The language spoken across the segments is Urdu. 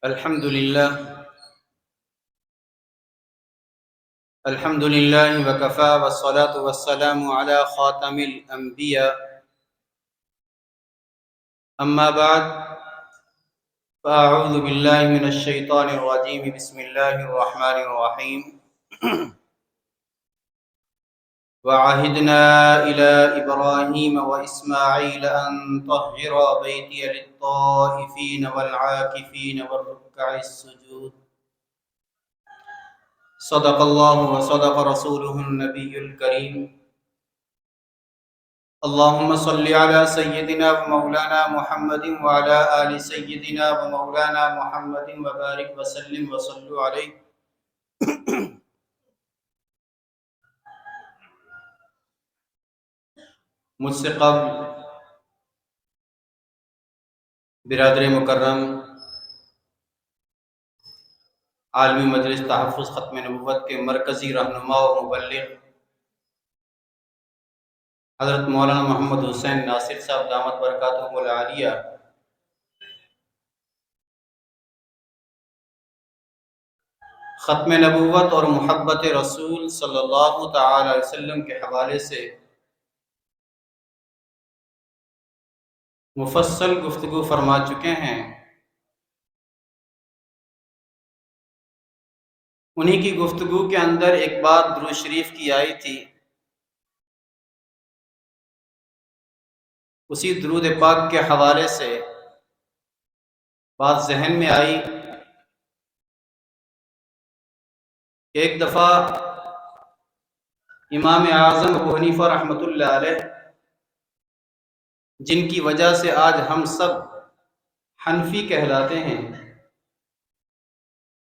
الحمد لله وكفى والصلاة والسلام على خاتم الأنبياء. أما بعد فأعوذ بالله من الشيطان الرجيم. بسم الله الرحمن الرحيم. وعهدنا إلى إبراهيم وإسماعيل أن طهر بيتي للطائفين والعاكفين والركع السجود. صدق الله وصدق رسوله النبي الكريم. اللهم صل على سيدنا ومولانا محمد وعلى آل سيدنا ومولانا محمد وبارك وسلم وصلوا عليه. مجھ سے قبل برادر مکرم عالمی مجلس تحفظ ختم نبوت کے مرکزی رہنما و مبلغ حضرت مولانا محمد حسین ناصر صاحب دامت برکاتہم العالیہ ختم نبوت اور محبت رسول صلی اللہ تعالی علیہ وسلم کے حوالے سے مفصل گفتگو فرما چکے ہیں. انہی کی گفتگو کے اندر ایک بات درود شریف کی آئی تھی. اسی درود پاک کے حوالے سے بات ذہن میں آئی کہ ایک دفعہ امام اعظم ابو حنیفہ رحمۃ اللہ علیہ، جن کی وجہ سے آج ہم سب حنفی کہلاتے ہیں،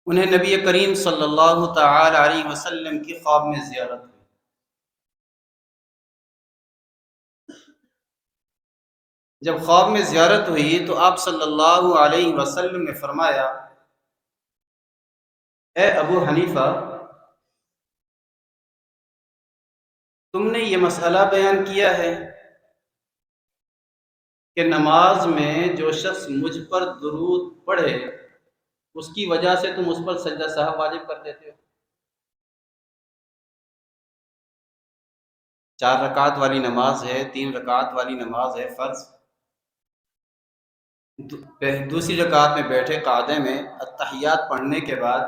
انہیں نبی کریم صلی اللہ تعالی علیہ وسلم کی خواب میں زیارت ہوئی. جب خواب میں زیارت ہوئی تو آپ صلی اللہ علیہ وسلم نے فرمایا، اے ابو حنیفہ، تم نے یہ مسئلہ بیان کیا ہے کہ نماز میں جو شخص مجھ پر درود پڑھے اس کی وجہ سے تم اس پر سجدہ سہو واجب کر دیتے ہو. 4 رکعت والی نماز ہے، 3 رکعت والی نماز ہے فرض. دوسری رکعت میں بیٹھے قعدے میں التحیات پڑھنے کے بعد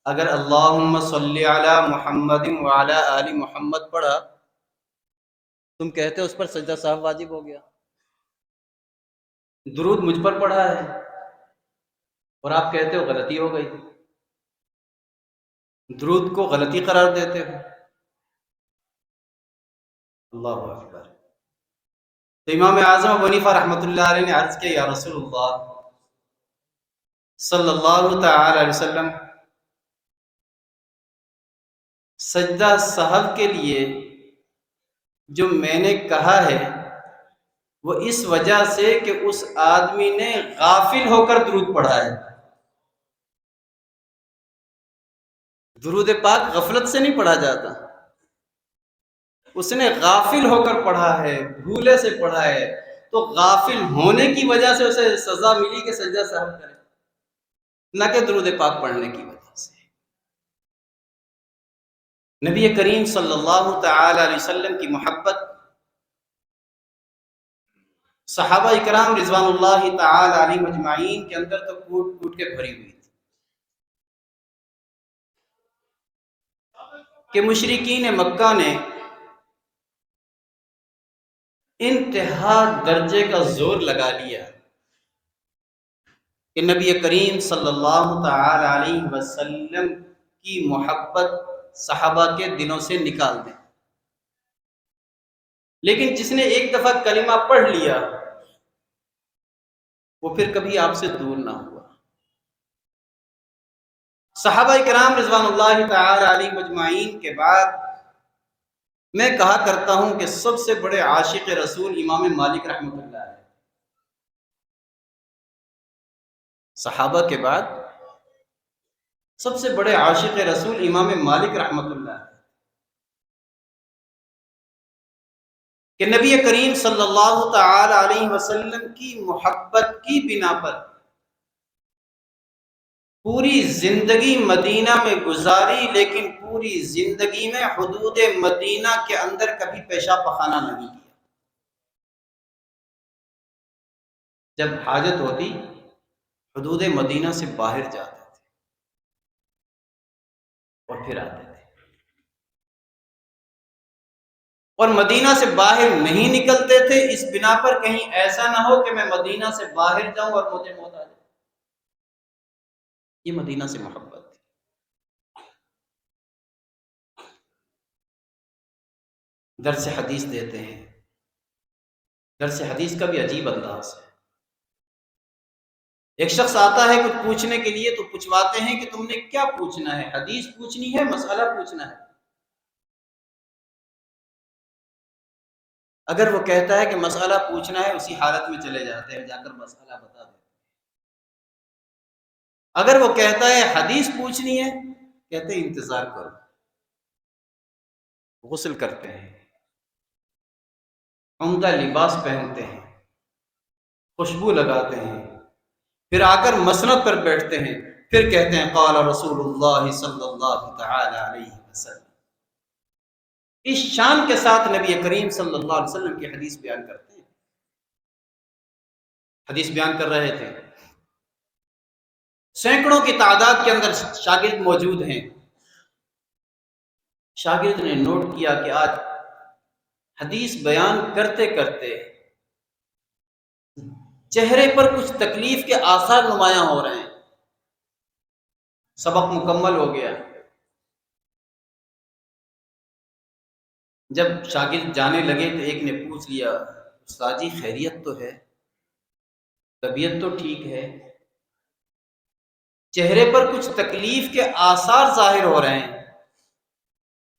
اگر اللہم صلی علی محمد وعلی آل محمد پڑھا، تم کہتے ہو اس پر سجدہ سہو واجب ہو گیا. درود مجھ پر پڑھا ہے اور آپ کہتے ہو غلطی ہو گئی. درود کو غلطی قرار دیتے ہو. اللہ اکبر. تو امام اعظم ابو حنیفہ رحمۃ اللہ علیہ نے عرض کیا، یا رسول اللہ صلی اللہ تعالی علیہ وسلم، سجدہ سہو کے لیے جو میں نے کہا ہے وہ اس وجہ سے کہ اس آدمی نے غافل ہو کر درود پڑھا ہے. درود پاک غفلت سے نہیں پڑھا جاتا، اس نے غافل ہو کر پڑھا ہے، بھولے سے پڑھا ہے، تو غافل ہونے کی وجہ سے اسے سزا ملی کہ سجدہ سہو کرے، نہ کہ درود پاک پڑھنے کی وجہ سے. نبی کریم صلی اللہ تعالی علیہ وسلم کی محبت صحابہ اکرام رضوان اللہ تعالی علیہم اجمعین کے اندر تو کوٹ کوٹ کے بھری ہوئی تھی کہ مشرکین مکہ نے انتہا درجے کا زور لگا لیا کہ نبی کریم صلی اللہ تعالی علیہ وسلم کی محبت صحابہ کے دلوں سے نکال دیں. لیکن جس نے ایک دفعہ کلمہ پڑھ لیا وہ پھر کبھی آپ سے دور نہ ہوا. صحابہ کرام رضوان اللہ تعالی علیہم اجمعین کے بعد میں کہا کرتا ہوں کہ سب سے بڑے عاشق رسول امام مالک رحمۃ اللہ علیہ. صحابہ کے بعد سب سے بڑے عاشق رسول امام مالک رحمۃ اللہ علیہ کہ نبی کریم صلی اللہ تعالی علیہ وسلم کی محبت کی بنا پر پوری زندگی مدینہ میں گزاری، لیکن پوری زندگی میں حدود مدینہ کے اندر کبھی پیشاب پخانہ نہیں کیا۔ جب حاجت ہوتی حدود مدینہ سے باہر جاتے تھے اور پھر آتے تھے، اور مدینہ سے باہر نہیں نکلتے تھے اس بنا پر کہیں ایسا نہ ہو کہ میں مدینہ سے باہر جاؤں اور مجھے موت آ جائے۔ یہ مدینہ سے محبت تھی۔ درس حدیث دیتے ہیں، درس حدیث کا بھی عجیب انداز ہے۔ ایک شخص آتا ہے کچھ پوچھنے کے لیے تو پوچھواتے ہیں کہ تم نے کیا پوچھنا ہے، حدیث پوچھنی ہے، مسئلہ پوچھنا ہے؟ اگر وہ کہتا ہے کہ مسئلہ پوچھنا ہے، اسی حالت میں چلے جاتے ہیں، جا کر مسئلہ بتا دیتے ہیں۔ اگر وہ کہتا ہے حدیث پوچھنی ہے، کہتے ہیں انتظار کرو، غسل کرتے ہیں، عمدہ لباس پہنتے ہیں، خوشبو لگاتے ہیں، پھر آ کر مسند پر بیٹھتے ہیں، پھر کہتے ہیں قال رسول اللہ صلی اللہ تعالی علیہ وسلم۔ اس شان کے ساتھ نبی کریم صلی اللہ علیہ وسلم کی حدیث بیان کرتے ہیں۔ حدیث بیان کر رہے تھے، سینکڑوں کی تعداد کے اندر شاگرد موجود ہیں۔ شاگرد نے نوٹ کیا کہ آج حدیث بیان کرتے کرتے چہرے پر کچھ تکلیف کے آثار نمایاں ہو رہے ہیں۔ سبق مکمل ہو گیا۔ جب شاگرد جانے لگے تو ایک نے پوچھ لیا، استاد جی خیریت تو ہے، طبیعت تو ٹھیک ہے، چہرے پر کچھ تکلیف کے آثار ظاہر ہو رہے ہیں۔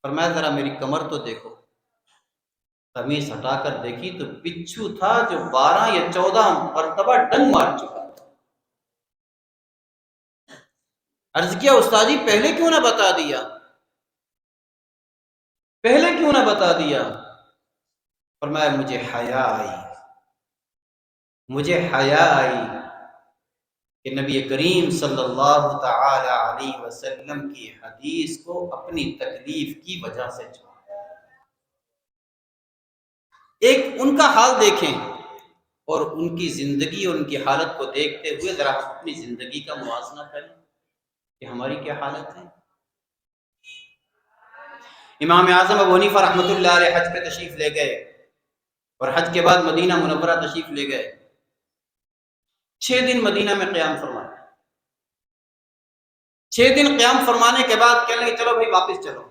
فرمایا ذرا میری کمر تو دیکھو۔ قمیص ہٹا کر دیکھی تو بچھو تھا جو 12 یا 14 مرتبہ ڈنگ مار چکا تھا۔ عرض کیا استاد جی پہلے کیوں نہ بتا دیا، پہلے کیوں نہ بتا دیا؟ فرمایا مجھے حیا آئی، مجھے حیا آئی کہ نبی کریم صلی اللہ تعالی علیہ وسلم کی حدیث کو اپنی تکلیف کی وجہ سے چھوڑا۔ ایک ان کا حال دیکھیں اور ان کی زندگی اور ان کی حالت کو دیکھتے ہوئے ذرا اپنی زندگی کا موازنہ کریں کہ ہماری کیا حالت ہے۔ امام اعظم ابو حنیفہ رحمۃ اللہ علیہ حج پہ تشریف لے گئے اور حج کے بعد مدینہ منورہ تشریف لے گئے۔ 6 دن مدینہ میں قیام فرمایا۔ 6 دن قیام فرمانے کے بعد کہنے لگے چلو بھائی واپس چلو،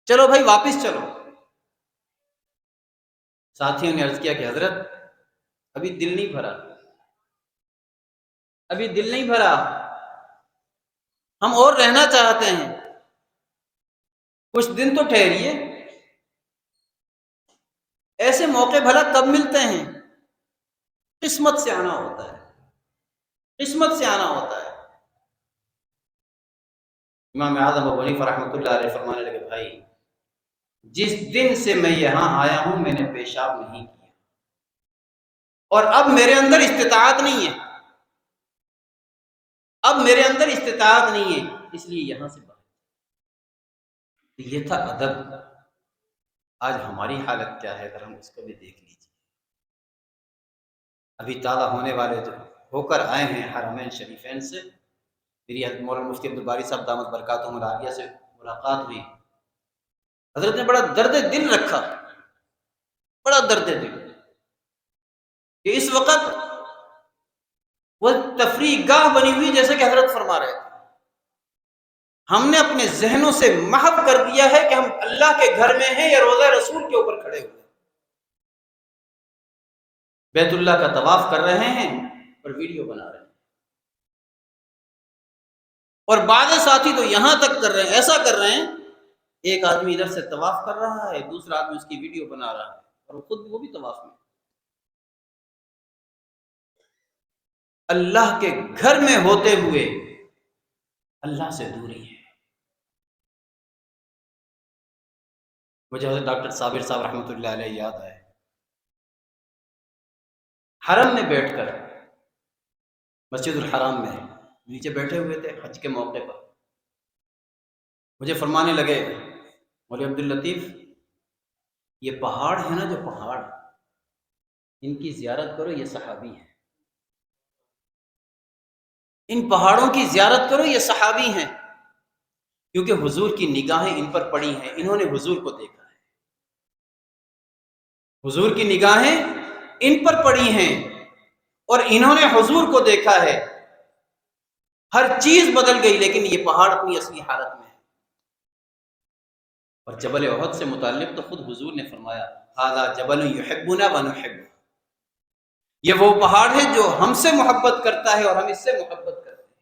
چلو بھائی واپس چلو۔ ساتھیوں نے عرض کیا کہ حضرت ابھی دل نہیں بھرا، ابھی دل نہیں بھرا، ہم اور رہنا چاہتے ہیں، کچھ دن تو ٹھہریے۔ ایسے موقع بھلا کب ملتے ہیں؟ قسمت سے آنا ہوتا ہے، قسمت سے آنا ہوتا ہے۔ امام اعظم ابو حنیفہ رحمۃ اللہ علیہ فرمانے لگے بھائی جس دن سے میں یہاں آیا ہوں میں نے پیشاب نہیں کیا، اور اب میرے اندر استطاعت نہیں ہے، اب میرے اندر استطاعت نہیں ہے، اس لیے یہاں سے باہر۔ یہ تھا ادب۔ آج ہماری حالت کیا ہے اگر ہم اس کو بھی دیکھ لیجیے۔ ابھی تازہ ہونے والے جو ہو کر آئے ہیں حرمین شریفین سے، میری مولانا مفتی عبدالباری صاحب دامت برکاتہم العالیہ سے ملاقات ہوئی۔ حضرت نے بڑا درد دل رکھا، بڑا درد دل کہ اس وقت وہ تفریح گاہ بنی ہوئی جیسے کہ حضرت فرما رہے تھے، ہم نے اپنے ذہنوں سے محو کر دیا ہے کہ ہم اللہ کے گھر میں ہیں یا روضہ رسول کے اوپر کھڑے ہوئے، بیت اللہ کا طواف کر رہے ہیں اور ویڈیو بنا رہے ہیں۔ اور بعض ساتھی تو یہاں تک کر رہے ہیں، ایسا کر رہے ہیں، ایک آدمی ادھر سے طواف کر رہا ہے، دوسرا آدمی اس کی ویڈیو بنا رہا ہے، اور خود وہ بھی طواف میں۔ اللہ کے گھر میں ہوتے ہوئے اللہ سے دوری ہے۔ مجھے حضرت ڈاکٹر صابر صاحب رحمۃ اللہ علیہ یاد آئے، حرم میں بیٹھ کر، مسجد الحرام میں نیچے بیٹھے ہوئے تھے حج کے موقع پر، مجھے فرمانے لگے مولوی عبداللطیف یہ پہاڑ ہے نا جو پہاڑ، ان کی زیارت کرو، یہ صحابی ہیں، ان پہاڑوں کی زیارت کرو، یہ صحابی ہیں، کیونکہ حضور کی نگاہیں ان پر پڑی ہیں، انہوں نے حضور کو دیکھا ہے، حضور کی نگاہیں ان پر پڑی ہیں اور انہوں نے حضور کو دیکھا ہے۔ ہر چیز بدل گئی لیکن یہ پہاڑ اپنی اصلی حالت میں ہے۔ اور جبل احد سے متعلق تو خود حضور نے فرمایا ھذا جبل یحبنا ونحبہ، یہ وہ پہاڑ ہے جو ہم سے محبت کرتا ہے اور ہم اس سے محبت کرتے ہیں،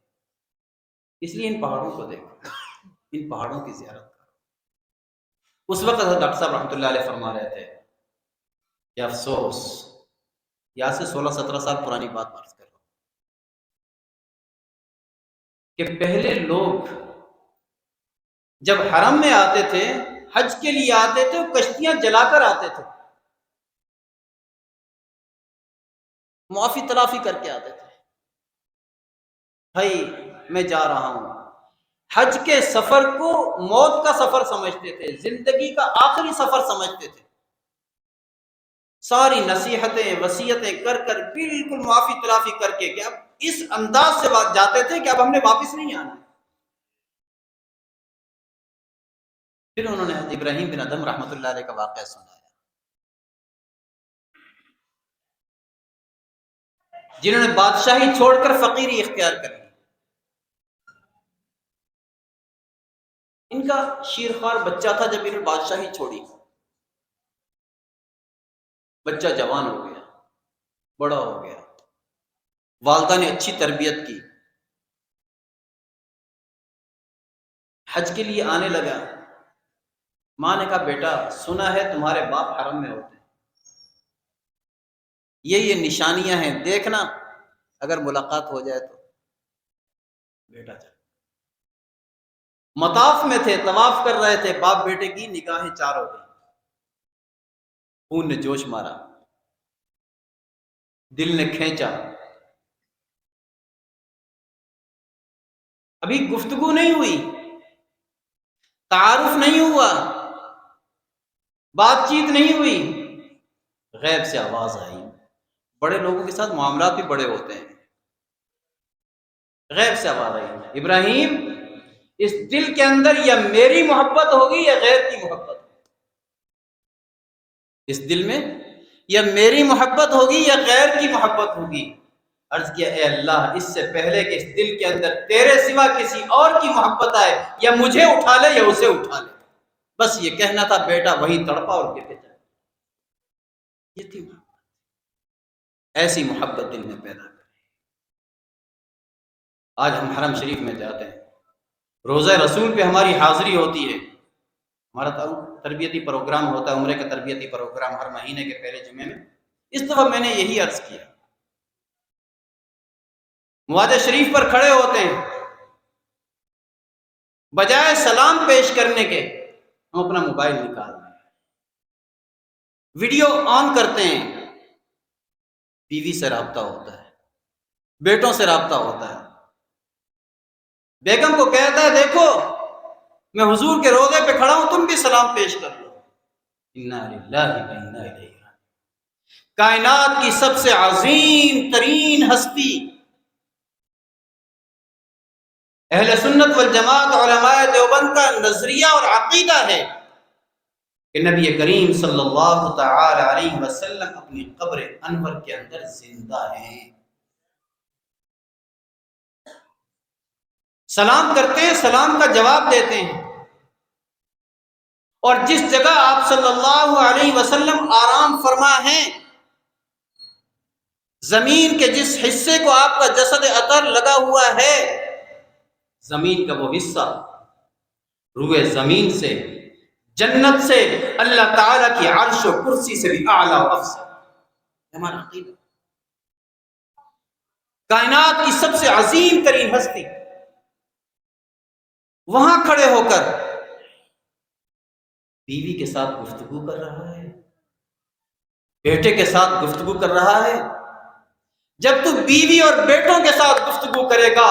اس لیے ان پہاڑوں کو دیکھو، ان پہاڑوں کی زیارت کرو۔ اس وقت حضرت ڈاکٹر صاحب رحمۃ اللہ علیہ فرما رہے تھے کہ افسوس، یا سے 16-17 سال پرانی بات عرض کر رہا ہوں کہ پہلے لوگ جب حرم میں آتے تھے، حج کے لیے آتے تھے، کشتیاں جلا کر آتے تھے، معافی تلافی کر کے آتے تھے، بھائی میں جا رہا ہوں۔ حج کے سفر کو موت کا سفر سمجھتے تھے، زندگی کا آخری سفر سمجھتے تھے، ساری نصیحتیں وصیتیں کر کر بالکل معافی تلافی کر کے کہ اب اس انداز سے جاتے تھے کہ اب ہم نے واپس نہیں آنا۔ پھر انہوں نے حضرت ابراہیم بن ادھم رحمۃ اللہ علیہ کا واقعہ سنایا، جنہوں نے بادشاہی چھوڑ کر فقیری اختیار کر لی۔ ان کا شیرخوار بچہ تھا، جب انہوں نے بادشاہی چھوڑی، بچہ جوان ہو گیا، بڑا ہو گیا، والدہ نے اچھی تربیت کی، حج کے لیے آنے لگا۔ ماں نے کہا بیٹا سنا ہے تمہارے باپ حرم میں ہوتے ہیں، یہ نشانیاں ہیں، دیکھنا اگر ملاقات ہو جائے تو۔ بیٹا چل، مطاف میں تھے، طواف کر رہے تھے، باپ بیٹے کی نگاہیں چار ہو گئی، خون نے جوش مارا، دل نے کھینچا، ابھی گفتگو نہیں ہوئی، تعارف نہیں ہوا، بات چیت نہیں ہوئی، غیب سے آواز آئی۔ بڑے لوگوں کے ساتھ معاملات بھی بڑے ہوتے ہیں، غیب سے آواز آئی، ابراہیم اس دل کے اندر یا میری محبت ہوگی یا غیر کی محبت ہوگی، اس دل میں یا میری محبت ہوگی یا غیر کی محبت ہوگی۔ عرض کیا اے اللہ، اس سے پہلے کہ اس دل کے اندر تیرے سوا کسی اور کی محبت آئے، یا مجھے اٹھا لے یا اسے اٹھا لے، بس یہ کہنا تھا، بیٹا وہی تڑپا اور گر گیا۔ یہ تھی محبت، ایسی محبت دل میں پیدا کرے۔ آج ہم حرم شریف میں جاتے ہیں، روزہ رسول پہ ہماری حاضری ہوتی ہے، ہمارا تربیتی پروگرام ہوتا ہے، عمرے کا تربیتی پروگرام ہر مہینے کے پہلے جمعے میں۔ اس دفعہ میں نے یہی عرض کیا، مواد شریف پر کھڑے ہوتے ہیں، بجائے سلام پیش کرنے کے ہم اپنا موبائل نکالتے ہیں، ویڈیو آن کرتے ہیں، بیوی سے رابطہ ہوتا ہے، بیٹوں سے رابطہ ہوتا ہے، بیگم کو کہتا ہے دیکھو میں حضور کے روضے پہ کھڑا ہوں، تم بھی سلام پیش کر لو۔ انا للہ و انا الیہ راجعون۔ کائنات کی سب سے عظیم ترین ہستی اہل سنت والجماعت علماء دیوبند کا نظریہ اور عقیدہ ہے کہ نبی کریم صلی اللہ تعالی علیہ وسلم اپنی قبر انور کے اندر زندہ ہیں۔ سلام کرتے ہیں، سلام کا جواب دیتے ہیں، اور جس جگہ آپ صلی اللہ علیہ وسلم آرام فرما ہیں، زمین کے جس حصے کو آپ کا جسد اطہر لگا ہوا ہے، زمین کا وہ حصہ روئے زمین سے، جنت سے، اللہ تعالیٰ کی عرش و کرسی سے بھی اعلیٰ و افضل۔ ہمارا عقیدہ، کائنات کی سب سے عظیم ترین ہستی وہاں کھڑے ہو کر بیوی کے ساتھ گفتگو کر رہا ہے، بیٹے کے ساتھ گفتگو کر رہا ہے۔ جب تو بیوی اور بیٹوں کے ساتھ گفتگو کرے گا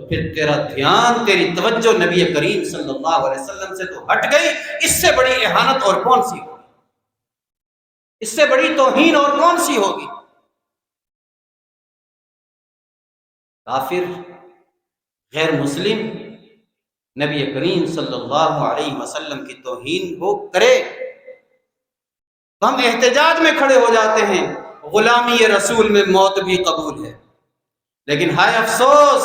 تو پھر تیرا دھیان، تیری توجہ نبی کریم صلی اللہ علیہ وسلم سے تو ہٹ گئی. اس سے بڑی اہانت اور کون سی ہوگی؟ اس سے بڑی توہین اور کون سی ہوگی؟ کافر، غیر مسلم نبی کریم صلی اللہ علیہ وسلم کی توہین ہو کرے تو ہم احتجاج میں کھڑے ہو جاتے ہیں، غلامی رسول میں موت بھی قبول ہے. لیکن ہائے افسوس،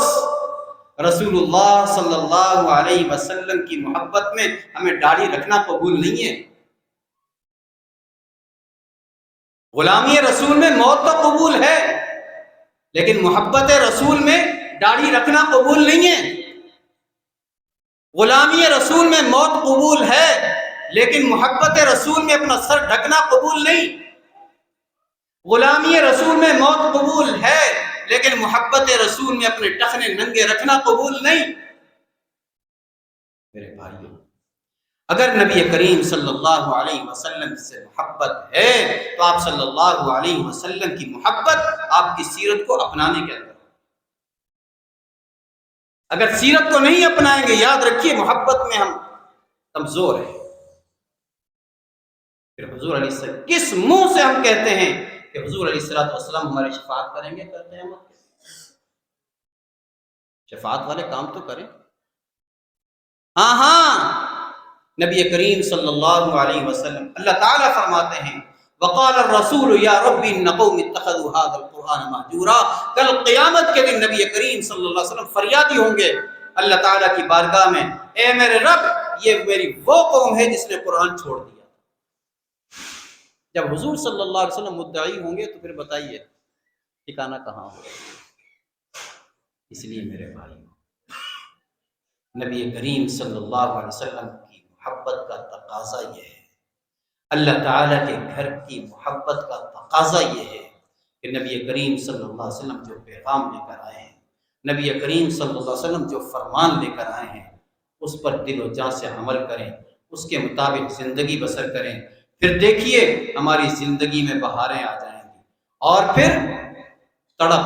رسول اللہ صلی اللہ علیہ وسلم کی محبت میں ہمیں داڑھی رکھنا قبول نہیں ہے. غلامی رسول میں موت تو قبول ہے، لیکن محبت رسول میں داڑھی رکھنا قبول نہیں ہے. غلامی رسول میں موت قبول ہے، لیکن محبت رسول میں اپنا سر ڈھکنا قبول نہیں. غلامی رسول میں موت قبول ہے، لیکن محبت رسول میں اپنے ٹخنے ننگے رکھنا قبول نہیں. میرے بھائیوں، اگر نبی کریم صلی اللہ علیہ وسلم سے محبت ہے تو آپ صلی اللہ علیہ وسلم کی محبت آپ کی سیرت کو اپنانے کے اندر. اگر سیرت کو نہیں اپنائیں گے، یاد رکھیے محبت میں ہم کمزور ہیں. پھر حضور علیہ السلام کس منہ سے ہم کہتے ہیں کہ حضور علیہ السلام ہماری شفاعت کریں گے؟ کرتے ہیں مت. شفاعت والے کام تو کریں. ہاں نبی کریم صلی اللہ علیہ وسلم، اللہ تعالیٰ فرماتے ہیں وقال الرسول یا رب ان قوم اتخذوا هذا القرآن مہجورا. کل قیامت کے دن نبی کریم صلی اللہ علیہ وسلم فریادی ہوں گے اللہ تعالیٰ کی بارگاہ میں، اے میرے رب، یہ میری وہ قوم ہے جس نے قرآن چھوڑ دیا. جب حضور صلی اللہ علیہ وسلم مدعی ہوں گے تو پھر بتائیے ٹھکانہ کہاں ہوگا؟ اس لیے میرے بھائی، نبی کریم صلی اللہ علیہ وسلم کی محبت کا تقاضا یہ ہے، اللہ تعالیٰ کے گھر کی محبت کا تقاضا یہ ہے کہ نبی کریم صلی اللہ علیہ وسلم جو پیغام لے کر آئے ہیں، نبی کریم صلی اللہ علیہ وسلم جو فرمان لے کر آئے ہیں، اس پر دل و جان سے عمل کریں، اس کے مطابق زندگی بسر کریں. پھر دیکھیے ہماری زندگی میں بہاریں آ جائیں گی، اور پھر تڑپ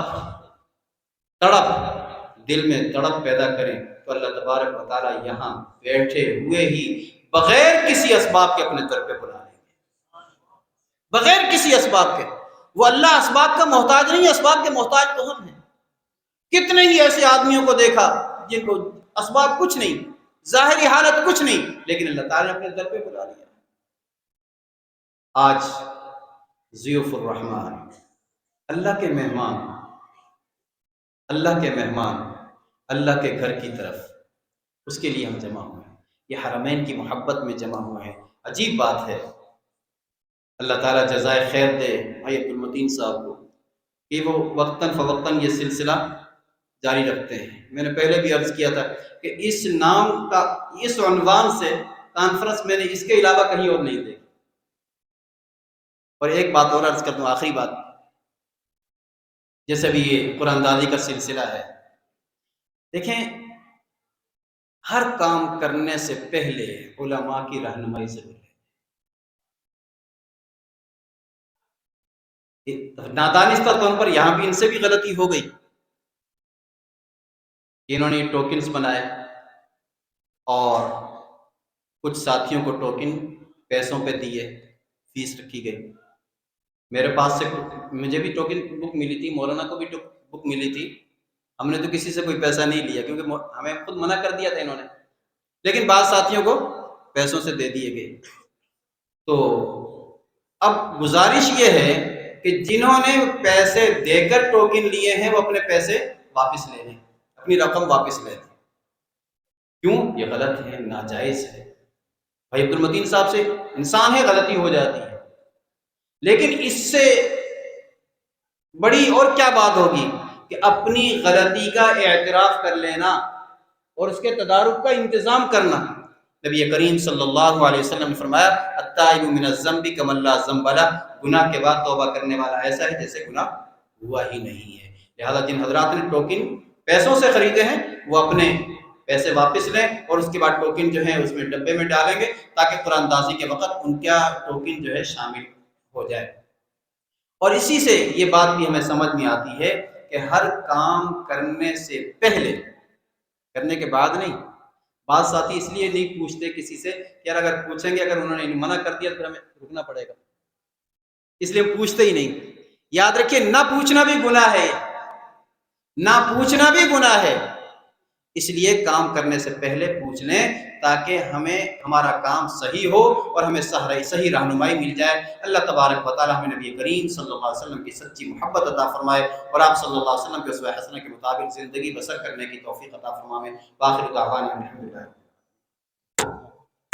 دل میں تڑپ پیدا کریں تو اللہ تبارک و تعالیٰ یہاں بیٹھے ہوئے ہی بغیر کسی اسباب کے اپنے در پہ بلا لیں گے. بغیر کسی اسباب کے. وہ اللہ اسباب کا محتاج نہیں ہے، اسباب کے محتاج تو ہم ہیں. کتنے ہی ایسے آدمیوں کو دیکھا جن کو اسباب کچھ نہیں، ظاہری حالت کچھ نہیں، لیکن اللہ تعالیٰ نے اپنے در پہ بلا لیا. آج ضیوف الرحمن، اللہ کے مہمان، اللہ کے مہمان اللہ کے گھر کی طرف، اس کے لیے ہم جمع ہوئے ہیں. یہ حرمین کی محبت میں جمع ہوئے ہیں. عجیب بات ہے، اللہ تعالیٰ جزائے خیر دے بھائی عبد المتین صاحب کو کہ وہ وقتاً فوقتاً یہ سلسلہ جاری رکھتے ہیں. میں نے پہلے بھی عرض کیا تھا کہ اس نام کا، اس عنوان سے کانفرنس میں نے اس کے علاوہ کہیں اور نہیں دیکھی. اور ایک بات اور عرض کر دوں، آخری بات، جیسے بھی یہ قرآن دازی کا سلسلہ ہے، دیکھیں ہر کام کرنے سے پہلے علماء کی رہنمائی ضرور ہے. نادانستہ طور پر یہاں بھی ان سے بھی غلطی ہو گئی. انہوں نے ٹوکنز بنائے اور کچھ ساتھیوں کو ٹوکن پیسوں پہ دیے، فیس رکھی گئی. میرے پاس سے مجھے بھی ٹوکن بک ملی تھی، مولانا کو بھی بک ملی تھی. ہم نے تو کسی سے کوئی پیسہ نہیں لیا کیونکہ ہمیں خود منع کر دیا تھا انہوں نے، لیکن بعض ساتھیوں کو پیسوں سے دے دیے گئے. تو اب گزارش یہ ہے کہ جنہوں نے پیسے دے کر ٹوکن لیے ہیں وہ اپنے پیسے واپس لے لیں، اپنی رقم واپس لے لیں. کیوں؟ یہ غلط ہے، ناجائز ہے. بھائی عبد المتین صاحب سے انسان ہے، غلطی ہو جاتی ہے، لیکن اس سے بڑی اور کیا بات ہوگی کہ اپنی غلطی کا اعتراف کر لینا اور اس کے تدارک کا انتظام کرنا. نبی کریم صلی اللہ علیہ وسلم نے فرمایا التائب من الذنب کمن لا ذنب لہ، گناہ کے بعد توبہ کرنے والا ایسا ہے جیسے گناہ ہوا ہی نہیں ہے. لہذا جن حضرات نے ٹوکن پیسوں سے خریدے ہیں وہ اپنے پیسے واپس لیں اور اس کے بعد ٹوکن جو ہے اس میں ڈبے میں ڈالیں گے تاکہ قرآن دازی کے وقت ان کا ٹوکن جو ہے شامل ہو جائے. اور اسی سے یہ بات بھی ہمیں سمجھ میں آتی ہے کہ ہر کام کرنے سے پہلے کرنے کے بعد نہیں. بعض ساتھی اس لیے نہیں پوچھتے کسی سے کہ یار اگر پوچھیں گے، اگر انہوں نے منع کر دیا تو پھر ہمیں رکنا پڑے گا، اس لیے پوچھتے ہی نہیں. یاد رکھیے نہ پوچھنا بھی گناہ ہے، نہ پوچھنا بھی گناہ ہے. اس لیے کام کرنے سے پہلے پوچھ لیں تاکہ ہمیں ہمارا کام صحیح ہو اور ہمیں صحیح رہنمائی مل جائے. اللہ تبارک و تعالی ہمیں نبی کریم صلی اللہ علیہ وسلم کی سچی محبت عطا فرمائے اور آپ صلی اللہ علیہ وسلم کے اسوہ حسنہ کے مطابق زندگی بسر کرنے کی توفیق عطا فرمائے. باخر دعوانا الحمدللہ.